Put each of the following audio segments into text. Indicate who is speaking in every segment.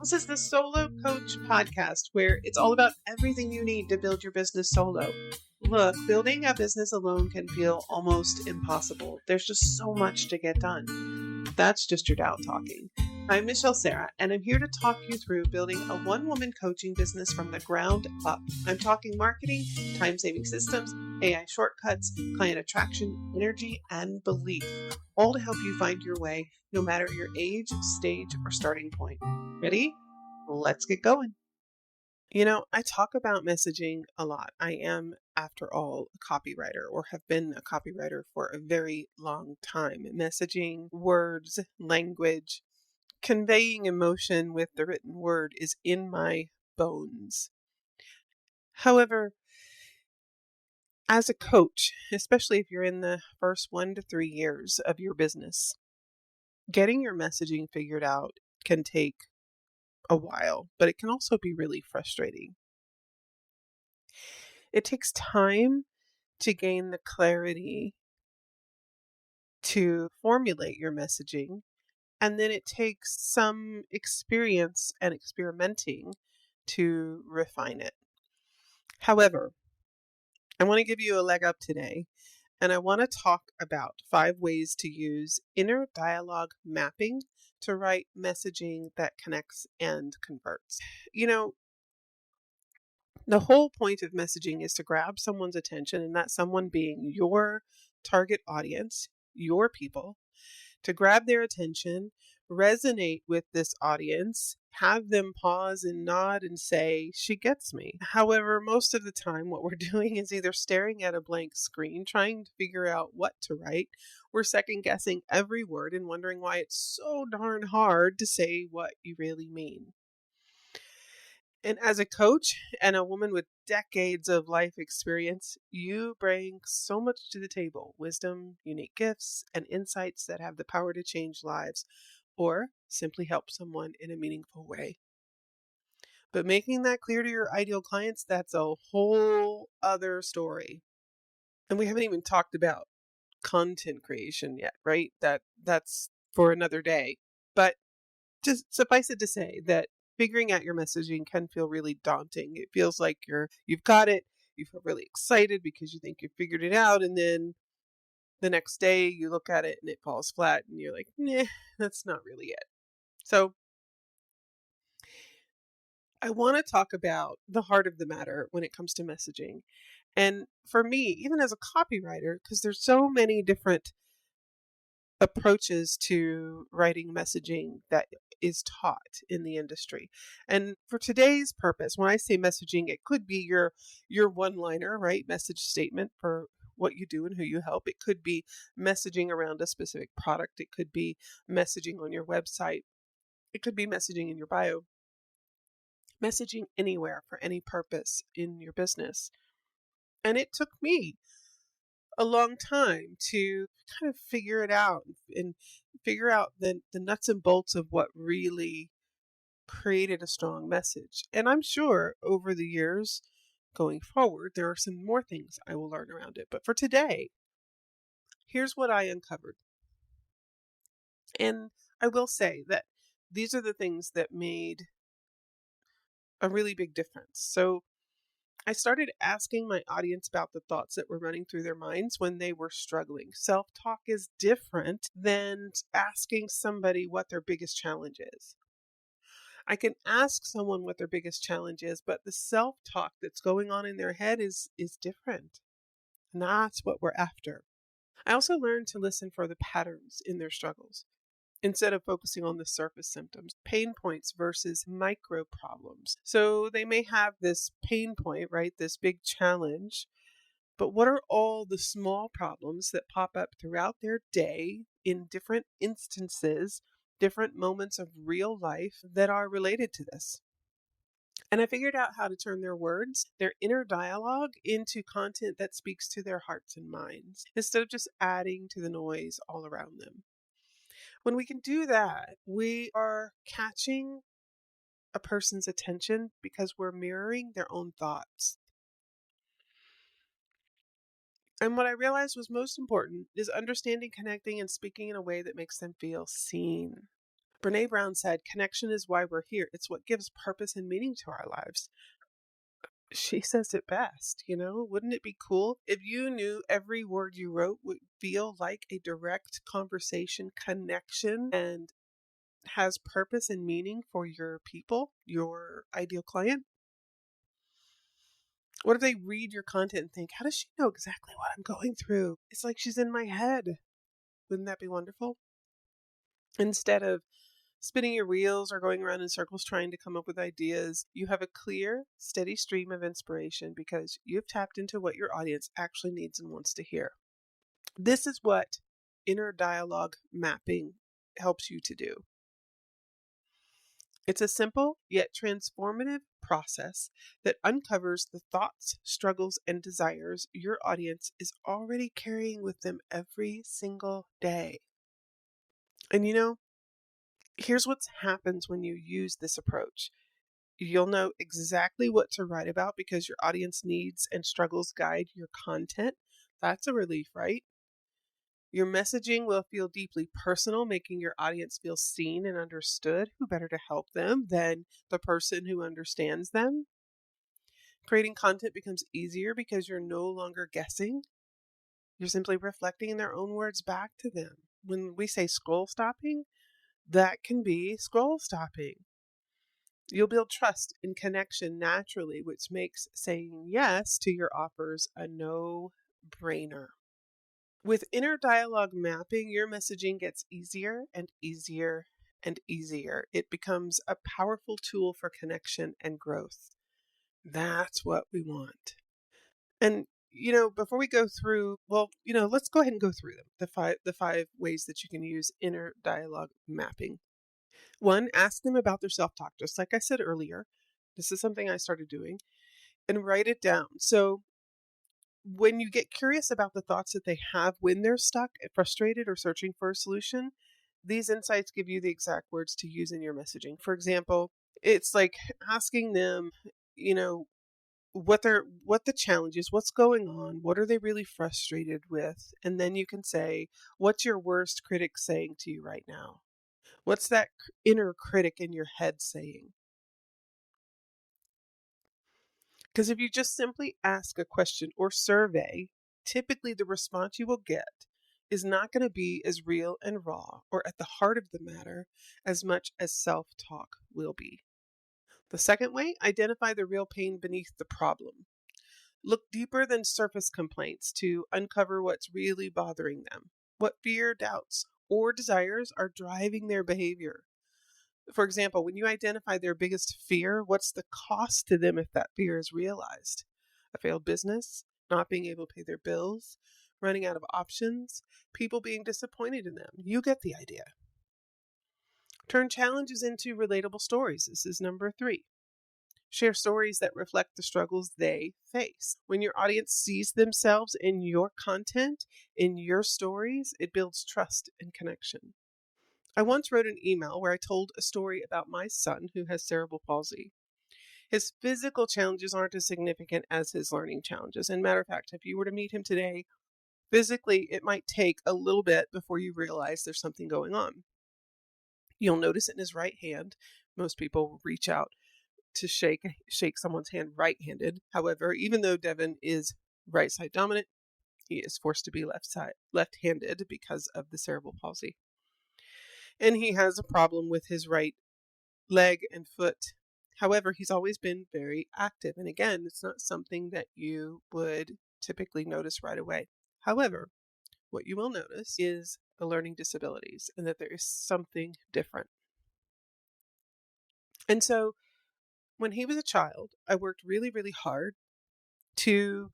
Speaker 1: This is the Solo Coach podcast, where it's all about everything you need to build your business solo. Look, building a business alone can feel almost impossible. There's just so much to get done. That's just your doubt talking. I'm Michelle Sarah, and I'm here to talk you through building a one-woman coaching business from the ground up. I'm talking marketing, time-saving systems, AI shortcuts, client attraction, energy, and belief, all to help you find your way, no matter your age, stage, or starting point. Ready? Let's get going. I talk about messaging a lot. I am, after all, a copywriter, or have been a copywriter for a very long time. Messaging, words, language, conveying emotion with the written word is in my bones. However, as a coach, especially if you're in the first 1 to 3 years of your business, getting your messaging figured out can take a while, but it can also be really frustrating. It takes time to gain the clarity to formulate your messaging, and then it takes some experience and experimenting to refine it. However, I want to give you a leg up today, and I want to talk about 5 ways to use Inner Dialog Mapping to write messaging that connects and converts. The whole point of messaging is to grab someone's attention, and that someone being your target audience, your people, to grab their attention, resonate with this audience, have them pause and nod and say, "She gets me." However, most of the time what we're doing is either staring at a blank screen, trying to figure out what to write. We're second guessing every word and wondering why it's so darn hard to say what you really mean. And as a coach and a woman with decades of life experience, you bring so much to the table: wisdom, unique gifts, and insights that have the power to change lives or simply help someone in a meaningful way. But making that clear to your ideal clients, that's a whole other story. And we haven't even talked about content creation yet, right? That's for another day. But just suffice it to say that figuring out your messaging can feel really daunting. It feels like you've got it. You feel really excited because you think you figured it out, and then the next day you look at it and it falls flat and you're like, nah, that's not really it. So I want to talk about the heart of the matter when it comes to messaging. And for me, even as a copywriter, because there's so many different approaches to writing messaging that is taught in the industry. And for today's purpose, when I say messaging, it could be your one-liner, right? Message statement for what you do and who you help. It could be messaging around a specific product. It could be messaging on your website. It could be messaging in your bio. Messaging anywhere for any purpose in your business. And it took me a long time to kind of figure it out and figure out the nuts and bolts of what really created a strong message. And I'm sure over the years going forward, there are some more things I will learn around it. But for today, here's what I uncovered. And I will say that these are the things that made a really big difference. So I started asking my audience about the thoughts that were running through their minds when they were struggling. Self-talk is different than asking somebody what their biggest challenge is. I can ask someone what their biggest challenge is, but the self-talk that's going on in their head is different. And that's what we're after. I also learned to listen for the patterns in their struggles, instead of focusing on the surface symptoms, pain points versus micro problems. So they may have this pain point, right? This big challenge, but what are all the small problems that pop up throughout their day in different instances, different moments of real life that are related to this? And I figured out how to turn their words, their inner dialogue, into content that speaks to their hearts and minds, instead of just adding to the noise all around them. When we can do that, we are catching a person's attention because we're mirroring their own thoughts. And what I realized was most important is understanding, connecting, and speaking in a way that makes them feel seen. Brene Brown said, "Connection is why we're here. It's what gives purpose and meaning to our lives." She says it best, Wouldn't it be cool if you knew every word you wrote would feel like a direct conversation connection and has purpose and meaning for your people, your ideal client? What if they read your content and think, how does she know exactly what I'm going through? It's like she's in my head. Wouldn't that be wonderful? Instead of spinning your wheels or going around in circles trying to come up with ideas, you have a clear, steady stream of inspiration because you've tapped into what your audience actually needs and wants to hear. This is what inner dialogue mapping helps you to do. It's a simple yet transformative process that uncovers the thoughts, struggles, and desires your audience is already carrying with them every single day. And here's what happens when you use this approach. You'll know exactly what to write about because your audience needs and struggles guide your content. That's a relief, right? Your messaging will feel deeply personal, making your audience feel seen and understood. Who better to help them than the person who understands them? Creating content becomes easier because you're no longer guessing. You're simply reflecting in their own words back to them. When we say scroll stopping, that can be scroll stopping. You'll build trust and connection naturally, which makes saying yes to your offers a no-brainer. With inner dialogue mapping, your messaging gets easier and easier and easier. It becomes a powerful tool for connection and growth. That's what we want. And before we go through, let's go ahead and go through them. The five ways that you can use inner dialogue mapping. 1, ask them about their self-talk. Just like I said earlier, this is something I started doing, and write it down. So when you get curious about the thoughts that they have when they're stuck, frustrated, or searching for a solution, these insights give you the exact words to use in your messaging. For example, it's like asking them, what the challenge is, what's going on, what are they really frustrated with, and then you can say, what's your worst critic saying to you right now? What's that inner critic in your head saying? Because if you just simply ask a question or survey, typically the response you will get is not going to be as real and raw or at the heart of the matter as much as self-talk will be. The second way, identify the real pain beneath the problem. Look deeper than surface complaints to uncover what's really bothering them. What fear, doubts, or desires are driving their behavior. For example, when you identify their biggest fear, what's the cost to them if that fear is realized? A failed business, not being able to pay their bills, running out of options, people being disappointed in them. You get the idea. Turn challenges into relatable stories. This is number 3. Share stories that reflect the struggles they face. When your audience sees themselves in your content, in your stories, it builds trust and connection. I once wrote an email where I told a story about my son who has cerebral palsy. His physical challenges aren't as significant as his learning challenges. And matter of fact, if you were to meet him today, physically, it might take a little bit before you realize there's something going on. You'll notice it in his right hand. Most people reach out to shake someone's hand right-handed. However, even though Devin is right side dominant, he is forced to be left-handed because of the cerebral palsy. And he has a problem with his right leg and foot. However, he's always been very active. And again, it's not something that you would typically notice right away. However, what you will notice is the learning disabilities and that there is something different. And so when he was a child, I worked really, really hard to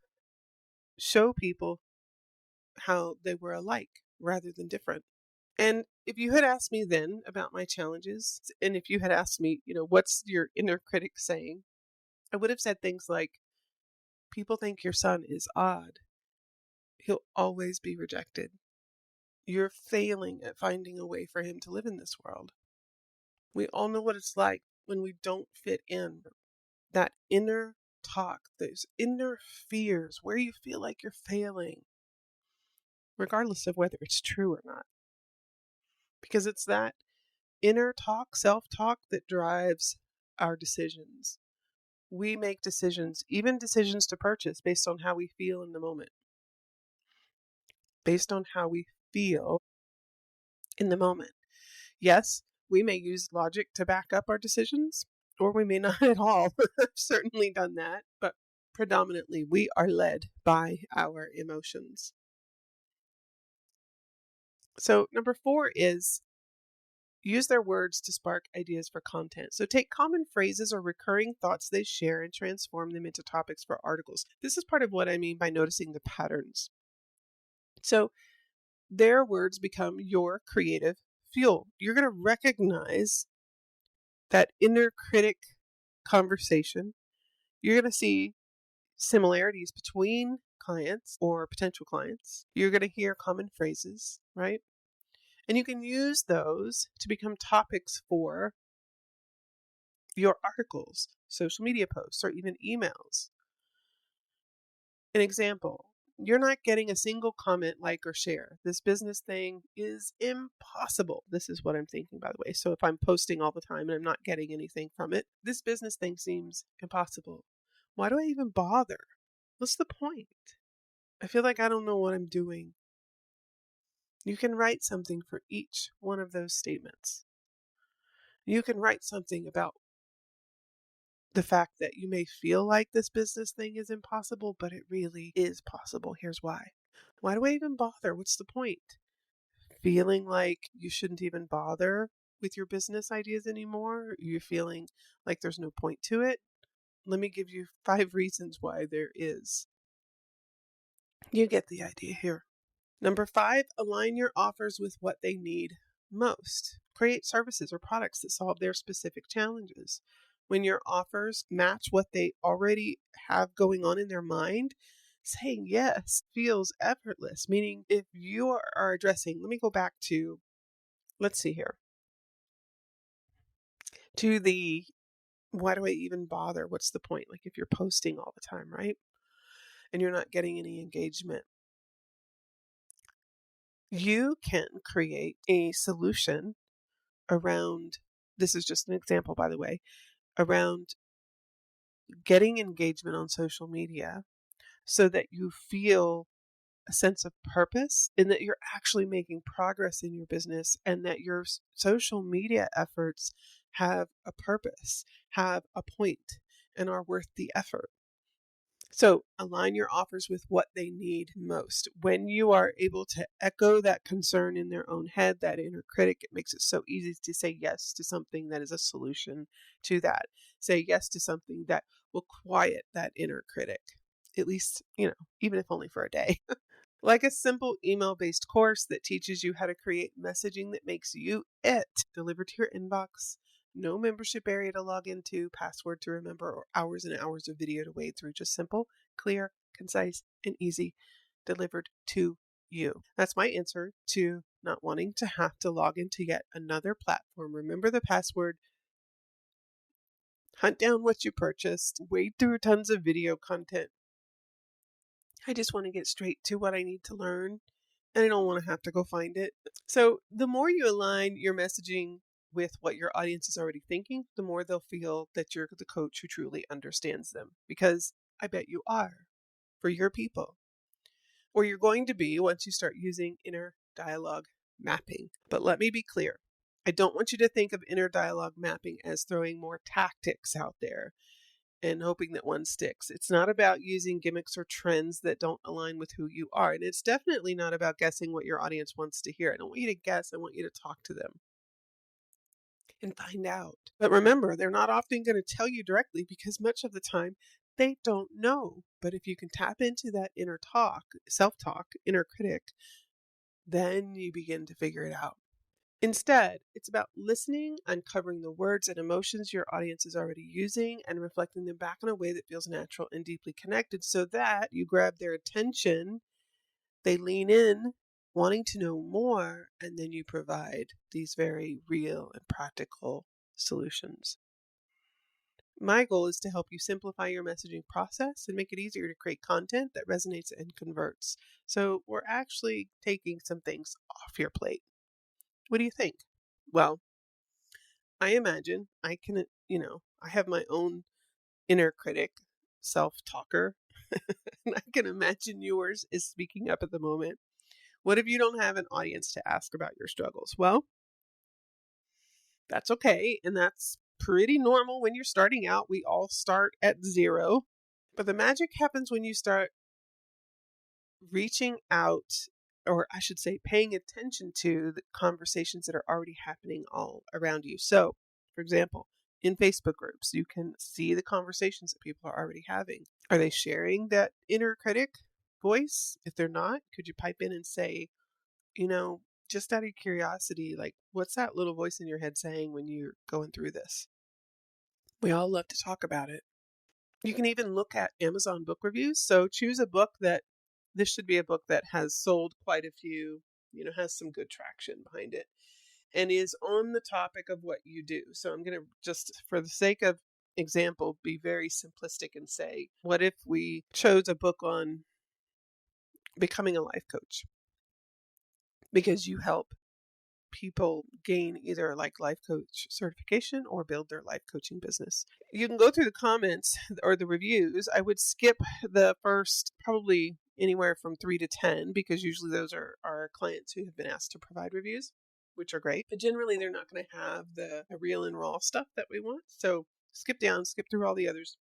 Speaker 1: show people how they were alike rather than different. And if you had asked me then about my challenges, and if you had asked me, what's your inner critic saying? I would have said things like, people think your son is odd. He'll always be rejected. You're failing at finding a way for him to live in this world. We all know what it's like when we don't fit in. That inner talk, those inner fears where you feel like you're failing, regardless of whether it's true or not. Because it's that inner talk, self-talk that drives our decisions. We make decisions, even decisions to purchase, based on how we feel in the moment. Based on how we feel in the moment. Yes, we may use logic to back up our decisions, or we may not at all. I've certainly done that, but predominantly we are led by our emotions. So number 4 is use their words to spark ideas for content. So take common phrases or recurring thoughts they share and transform them into topics for articles. This is part of what I mean by noticing the patterns. So their words become your creative fuel. You're going to recognize that inner critic conversation. You're going to see similarities between clients or potential clients. You're going to hear common phrases, right? And you can use those to become topics for your articles, social media posts, or even emails. An example, you're not getting a single comment, like, or share. This business thing is impossible. This is what I'm thinking, by the way. So if I'm posting all the time and I'm not getting anything from it, this business thing seems impossible. Why do I even bother? What's the point? I feel like I don't know what I'm doing. You can write something for each one of those statements. You can write something about the fact that you may feel like this business thing is impossible, but it really is possible. Here's why. Why do I even bother? What's the point? Feeling like you shouldn't even bother with your business ideas anymore? You're feeling like there's no point to it? Let me give you 5 reasons why there is. You get the idea here. Number 5, align your offers with what they need most. Create services or products that solve their specific challenges. When your offers match what they already have going on in their mind, saying yes feels effortless. Meaning, if you are addressing, let me go back to, let's see here, to the why do I even bother? What's the point? Like if you're posting all the time, right? And you're not getting any engagement. You can create a solution around, this is just an example, by the way, around getting engagement on social media so that you feel a sense of purpose and that you're actually making progress in your business and that your social media efforts have a purpose, have a point, and are worth the effort. So align your offers with what they need most. When you are able to echo that concern in their own head, that inner critic, it makes it so easy to say yes to something that is a solution to that. Say yes to something that will quiet that inner critic, at least, even if only for a day. Like a simple email-based course that teaches you how to create messaging that makes you it, delivered to your inbox. No membership area to log into, password to remember, or hours and hours of video to wade through. Just simple, clear, concise, and easy, delivered to you. That's my answer to not wanting to have to log into yet another platform. Remember the password, hunt down what you purchased, wade through tons of video content. I just want to get straight to what I need to learn, and I don't want to have to go find it. So the more you align your messaging with what your audience is already thinking, the more they'll feel that you're the coach who truly understands them. Because I bet you are for your people, or you're going to be once you start using inner dialogue mapping. But let me be clear. I don't want you to think of inner dialogue mapping as throwing more tactics out there and hoping that one sticks. It's not about using gimmicks or trends that don't align with who you are. And it's definitely not about guessing what your audience wants to hear. I don't want you to guess. I want you to talk to them and find out. But remember, they're not often going to tell you directly because much of the time they don't know. But if you can tap into that inner talk, self-talk, inner critic, then you begin to figure it out. Instead, it's about listening, uncovering the words and emotions your audience is already using, and reflecting them back in a way that feels natural and deeply connected so that you grab their attention, they lean in, wanting to know more, and then you provide these very real and practical solutions. My goal is to help you simplify your messaging process and make it easier to create content that resonates and converts. So we're actually taking some things off your plate. What do you think? Well, I imagine I can, I have my own inner critic, self-talker, and I can imagine yours is speaking up at the moment. What if you don't have an audience to ask about your struggles? Well, that's okay, and that's pretty normal when you're starting out. We all start at zero, but the magic happens when you start reaching out, or I should say, paying attention to the conversations that are already happening all around you. So, for example, in Facebook groups, you can see the conversations that people are already having. Are they sharing that inner critic voice? If they're not, could you pipe in and say, just out of curiosity, like, what's that little voice in your head saying when you're going through this? We all love to talk about it. You can even look at Amazon book reviews. So choose a book this should be a book that has sold quite a few, has some good traction behind it and is on the topic of what you do. So I'm going to just, for the sake of example, be very simplistic and say, what if we chose a book on becoming a life coach? Because you help people gain either a life coach certification or build their life coaching business. You can go through the comments or the reviews. I would skip the first probably anywhere from 3 to 10 because usually those are our clients who have been asked to provide reviews, which are great. But generally they're not going to have the real and raw stuff that we want. So skip through all the others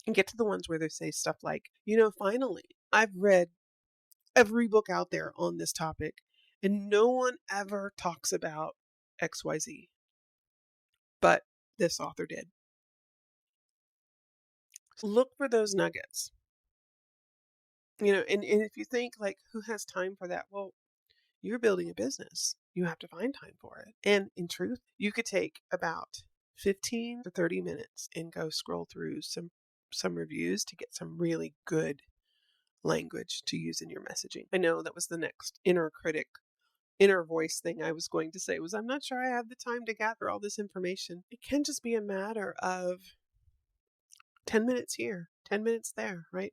Speaker 1: and get to the ones where they say stuff like, finally, I've read every book out there on this topic, and no one ever talks about XYZ, but this author did. So look for those nuggets. And if you think who has time for that? Well, you're building a business. You have to find time for it. And in truth, you could take about 15 to 30 minutes and go scroll through some reviews to get some really good language to use in your messaging. I know that was the next inner voice thing I was going to say was, I'm not sure I have the time to gather all this information. It can just be a matter of 10 minutes here, 10 minutes there, right?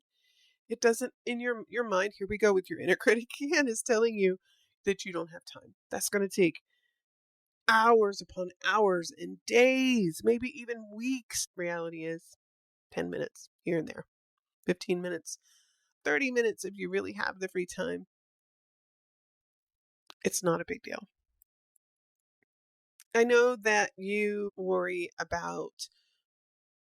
Speaker 1: It doesn't, in your mind, here we go with your inner critic again, is telling you that you don't have time. That's going to take hours upon hours and days, maybe even weeks. Reality is 10 minutes here and there, 15 minutes, 30 minutes if you really have the free time. It's not a big deal. I know that you worry about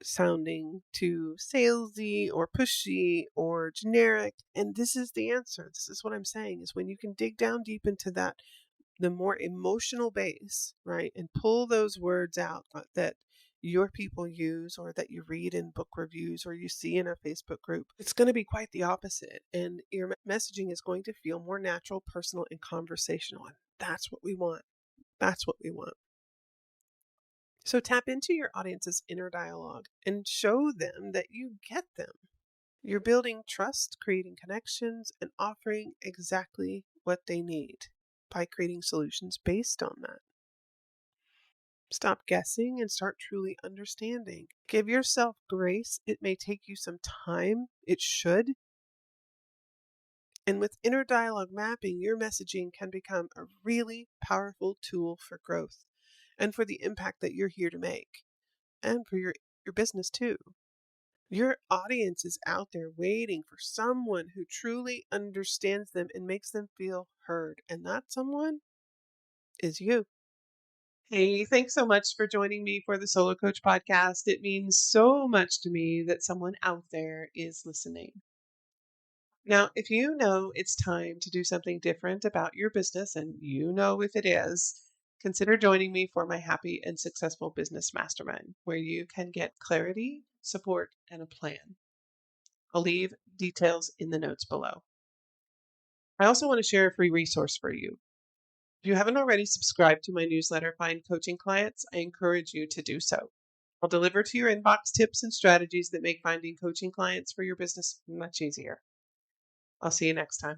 Speaker 1: sounding too salesy or pushy or generic, and this is the answer. This is what I'm saying, is when you can dig down deep into the more emotional base, right, and pull those words out that your people use or that you read in book reviews or you see in a Facebook group, it's going to be quite the opposite, and your messaging is going to feel more natural, personal, and conversational. And that's what we want. That's what we want. So tap into your audience's inner dialogue and show them that you get them. You're building trust, creating connections, and offering exactly what they need by creating solutions based on that. Stop guessing and start truly understanding. Give yourself grace. It may take you some time. It should. And with inner dialogue mapping, your messaging can become a really powerful tool for growth and for the impact that you're here to make, and for your business too. Your audience is out there waiting for someone who truly understands them and makes them feel heard. And that someone is you. Hey, thanks so much for joining me for the Solo Coach podcast. It means so much to me that someone out there is listening. Now, if you know it's time to do something different about your business, and if it is, consider joining me for my Happy and Successful Business Mastermind, where you can get clarity, support, and a plan. I'll leave details in the notes below. I also want to share a free resource for you. If you haven't already subscribed to my newsletter, Find Coaching Clients, I encourage you to do so. I'll deliver to your inbox tips and strategies that make finding coaching clients for your business much easier. I'll see you next time.